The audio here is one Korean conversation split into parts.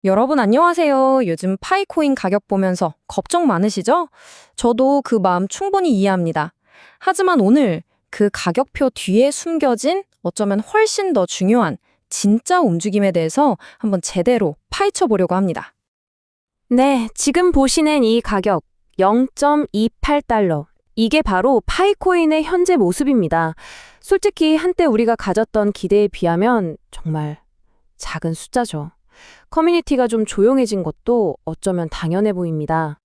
여러분 안녕하세요. 요즘 파이코인 가격 보면서 걱정 많으시죠? 저도 그 마음 충분히 이해합니다. 하지만 오늘 그 가격표 뒤에 숨겨진 어쩌면 훨씬 더 중요한 진짜 움직임에 대해서 한번 제대로 파헤쳐 보려고 합니다. 네, 지금 보시는 이 가격 0.28달러. 이게 바로 파이코인의 현재 모습입니다. 솔직히 한때 우리가 가졌던 기대에 비하면 정말 작은 숫자죠. 커뮤니티가 좀 조용해진 것도 어쩌면 당연해 보입니다.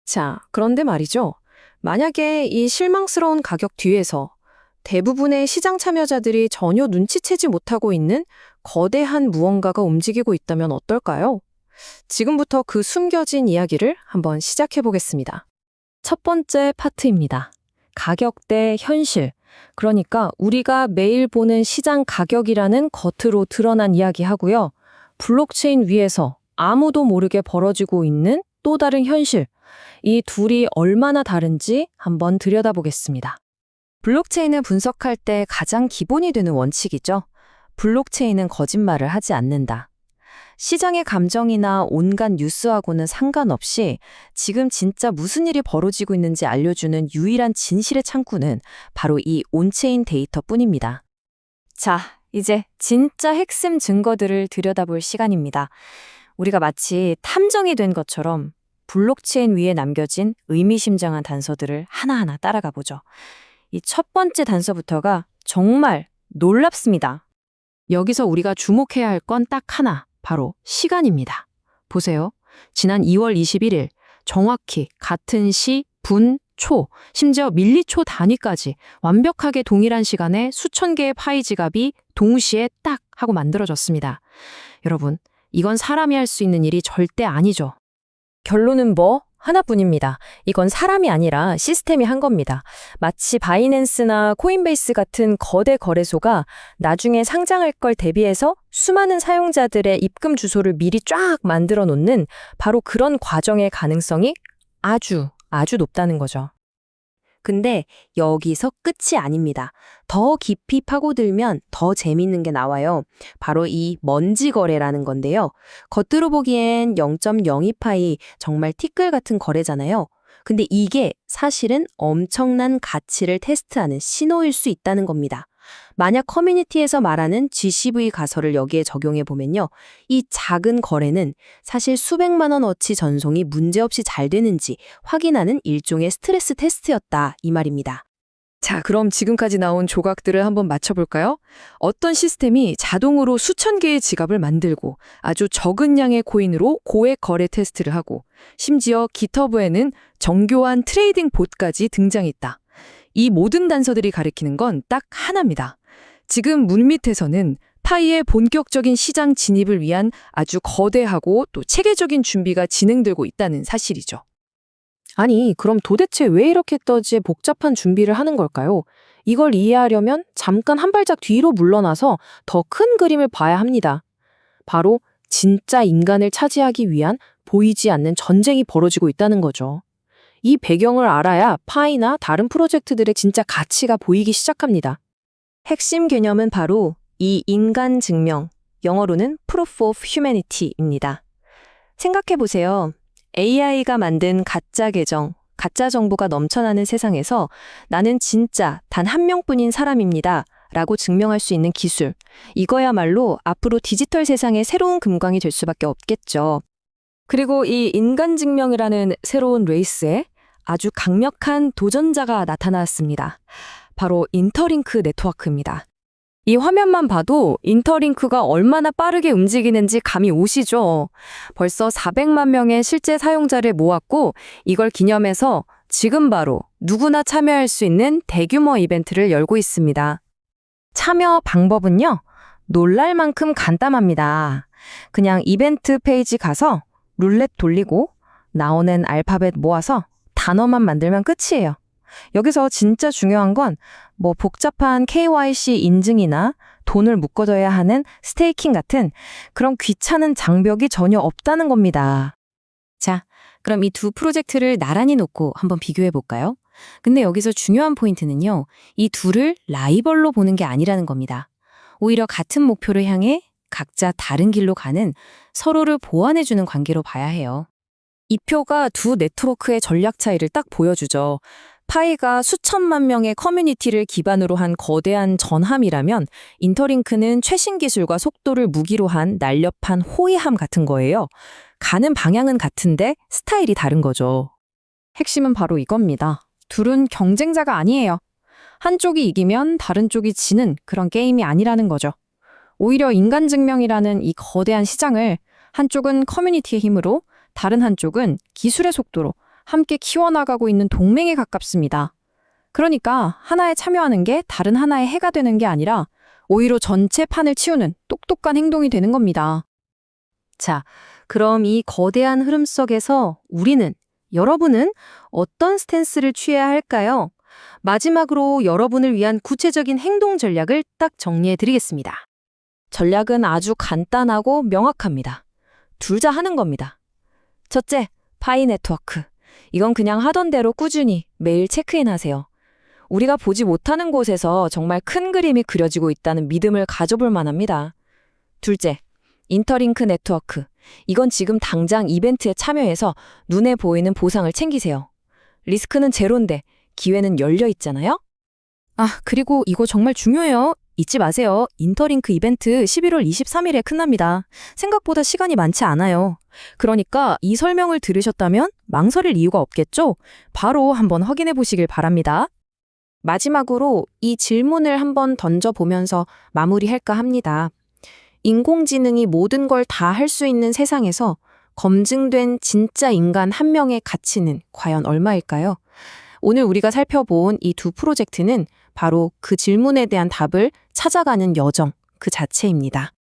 자, 그런데 말이죠. 만약에 이 실망스러운 가격 뒤에서 대부분의 시장 참여자들이 전혀 눈치채지 못하고 있는 거대한 무언가가 움직이고 있다면 어떨까요? 지금부터 그 숨겨진 이야기를 한번 시작해 보겠습니다. 첫 번째 파트입니다. 가격 대 현실. 그러니까 우리가 매일 보는 시장 가격이라는 겉으로 드러난 이야기 하고요. 블록체인 위에서 아무도 모르게 벌어지고 있는 또 다른 현실. 이 둘이 얼마나 다른지 한번 들여다보겠습니다. 블록체인을 분석할 때 가장 기본이 되는 원칙이죠. 블록체인은 거짓말을 하지 않는다. 시장의 감정이나 온갖 뉴스하고는 상관없이 지금 진짜 무슨 일이 벌어지고 있는지 알려주는 유일한 진실의 창구는 바로 이 온체인 데이터뿐입니다. 자, 이제 진짜 핵심 증거들을 들여다볼 시간입니다. 우리가 마치 탐정이 된 것처럼 블록체인 위에 남겨진 의미심장한 단서들을 하나하나 따라가 보죠. 이 첫 번째 단서부터가 정말 놀랍습니다. 여기서 우리가 주목해야 할 건 딱 하나, 바로 시간입니다. 보세요. 지난 2월 21일 정확히 같은 시, 분, 초, 심지어 밀리초 단위까지 완벽하게 동일한 시간에 수천 개의 파이 지갑이 동시에 딱 하고 만들어졌습니다. 여러분, 이건 사람이 할 수 있는 일이 절대 아니죠. 결론은 뭐? 하나뿐입니다. 이건 사람이 아니라 시스템이 한 겁니다. 마치 바이낸스나 코인베이스 같은 거대 거래소가 나중에 상장할 걸 대비해서 수많은 사용자들의 입금 주소를 미리 쫙 만들어 놓는 바로 그런 과정의 가능성이 아주 높다는 거죠. 근데 여기서 끝이 아닙니다. 더 깊이 파고들면 더 재밌는 게 나와요. 바로 이 먼지 거래라는 건데요. 겉으로 보기엔 0.02파이 정말 티끌 같은 거래잖아요. 근데 이게 사실은 엄청난 가치를 테스트하는 신호일 수 있다는 겁니다. 만약 커뮤니티에서 말하는 GCV 가설을 여기에 적용해 보면요. 이 작은 거래는 사실 수백만 원어치 전송이 문제없이 잘 되는지 확인하는 일종의 스트레스 테스트였다 이 말입니다. 자, 그럼 지금까지 나온 조각들을 한번 맞춰볼까요? 어떤 시스템이 자동으로 수천 개의 지갑을 만들고 아주 적은 양의 코인으로 고액 거래 테스트를 하고 심지어 깃허브에는 정교한 트레이딩 봇까지 등장했다. 이 모든 단서들이 가리키는 건 딱 하나입니다. 지금 물밑에서는 파이의 본격적인 시장 진입을 위한 아주 거대하고 또 체계적인 준비가 진행되고 있다는 사실이죠. 아니, 그럼 도대체 왜 이렇게 떠지 복잡한 준비를 하는 걸까요? 이걸 이해하려면 잠깐 한 발짝 뒤로 물러나서 더 큰 그림을 봐야 합니다. 바로 진짜 인간을 차지하기 위한 보이지 않는 전쟁이 벌어지고 있다는 거죠. 이 배경을 알아야 파이나 다른 프로젝트들의 진짜 가치가 보이기 시작합니다. 핵심 개념은 바로 이 인간 증명, 영어로는 Proof of Humanity입니다. 생각해보세요. AI가 만든 가짜 계정, 가짜 정보가 넘쳐나는 세상에서 나는 진짜 단 한 명뿐인 사람입니다. 라고 증명할 수 있는 기술. 이거야말로 앞으로 디지털 세상의 새로운 금광이 될 수밖에 없겠죠. 그리고 이 인간 증명이라는 새로운 레이스에 아주 강력한 도전자가 나타났습니다. 바로 인터링크 네트워크입니다. 이 화면만 봐도 인터링크가 얼마나 빠르게 움직이는지 감이 오시죠? 벌써 400만 명의 실제 사용자를 모았고 이걸 기념해서 지금 바로 누구나 참여할 수 있는 대규모 이벤트를 열고 있습니다. 참여 방법은요, 놀랄 만큼 간단합니다. 그냥 이벤트 페이지 가서 룰렛 돌리고 나오는 알파벳 모아서 단어만 만들면 끝이에요. 여기서 진짜 중요한 건 뭐 복잡한 KYC 인증이나 돈을 묶어둬야 하는 스테이킹 같은 그런 귀찮은 장벽이 전혀 없다는 겁니다. 자, 그럼 이 두 프로젝트를 나란히 놓고 한번 비교해 볼까요? 근데 여기서 중요한 포인트는요, 이 둘을 라이벌로 보는 게 아니라는 겁니다. 오히려 같은 목표를 향해 각자 다른 길로 가는 서로를 보완해주는 관계로 봐야 해요. 이 표가 두 네트워크의 전략 차이를 딱 보여주죠. 파이가 수천만 명의 커뮤니티를 기반으로 한 거대한 전함이라면 인터링크는 최신 기술과 속도를 무기로 한 날렵한 호위함 같은 거예요. 가는 방향은 같은데 스타일이 다른 거죠. 핵심은 바로 이겁니다. 둘은 경쟁자가 아니에요. 한쪽이 이기면 다른 쪽이 지는 그런 게임이 아니라는 거죠. 오히려 인간 증명이라는 이 거대한 시장을 한쪽은 커뮤니티의 힘으로 다른 한쪽은 기술의 속도로 함께 키워나가고 있는 동맹에 가깝습니다. 그러니까 하나에 참여하는 게 다른 하나의 해가 되는 게 아니라 오히려 전체 판을 치우는 똑똑한 행동이 되는 겁니다. 자, 그럼 이 거대한 흐름 속에서 여러분은 어떤 스탠스를 취해야 할까요? 마지막으로 여러분을 위한 구체적인 행동 전략을 딱 정리해 드리겠습니다. 전략은 아주 간단하고 명확합니다. 둘 다 하는 겁니다. 첫째, 파이 네트워크. 이건 그냥 하던 대로 꾸준히 매일 체크인 하세요. 우리가 보지 못하는 곳에서 정말 큰 그림이 그려지고 있다는 믿음을 가져볼 만합니다. 둘째, 인터링크 네트워크. 이건 지금 당장 이벤트에 참여해서 눈에 보이는 보상을 챙기세요. 리스크는 제로인데 기회는 열려 있잖아요? 아, 그리고 이거 정말 중요해요. 잊지 마세요. 인터링크 이벤트 11월 23일에 끝납니다. 생각보다 시간이 많지 않아요. 그러니까 이 설명을 들으셨다면 망설일 이유가 없겠죠? 바로 한번 확인해 보시길 바랍니다. 마지막으로 이 질문을 한번 던져보면서 마무리할까 합니다. 인공지능이 모든 걸 다 할 수 있는 세상에서 검증된 진짜 인간 한 명의 가치는 과연 얼마일까요? 오늘 우리가 살펴본 이 두 프로젝트는 바로 그 질문에 대한 답을 찾아가는 여정 그 자체입니다.